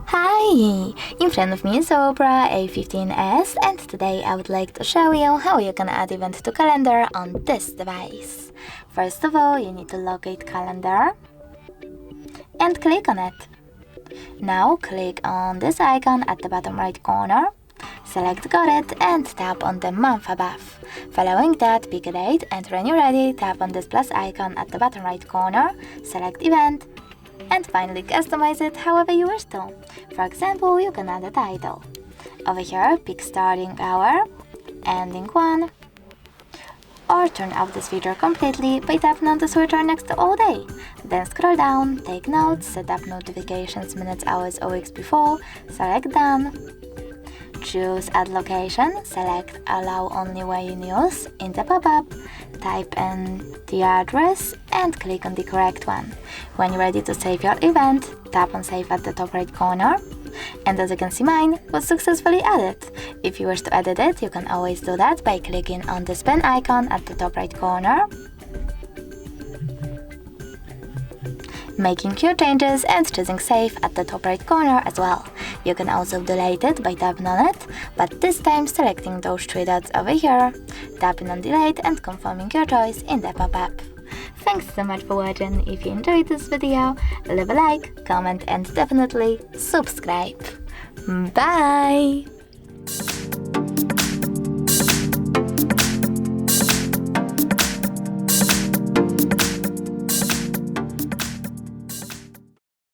Hi! In front of me is OPPO A15s, and today I would like to show you how you can add event to calendar on this device. First of all, you need to locate calendar and click on it. Now click on this icon at the bottom right corner, select Got It and tap on the month above. Following that, pick a date, and when you're ready, tap on this plus icon at the bottom right corner, select event, and finally customize it however you wish to. For example, you can add a title. Over here, pick starting hour, ending one, or turn off this feature completely by tapping on the switcher next to all day. Then scroll down, take notes, set up notifications minutes, hours, or weeks before, select done. Choose add location, select allow only where in use in the pop-up, type in the address and click on the correct one. When you're ready to save your event, tap on save at the top right corner. And as you can see, mine was successfully added. If you wish to edit it, you can always do that by clicking on this pen icon at the top right corner, making few changes and choosing save at the top right corner as well. You can also delete it by tapping on it, but this time selecting those three dots over here, tapping on delete and confirming your choice in the pop-up. Thanks so much for watching. If you enjoyed this video, leave a like, comment and definitely subscribe. Bye!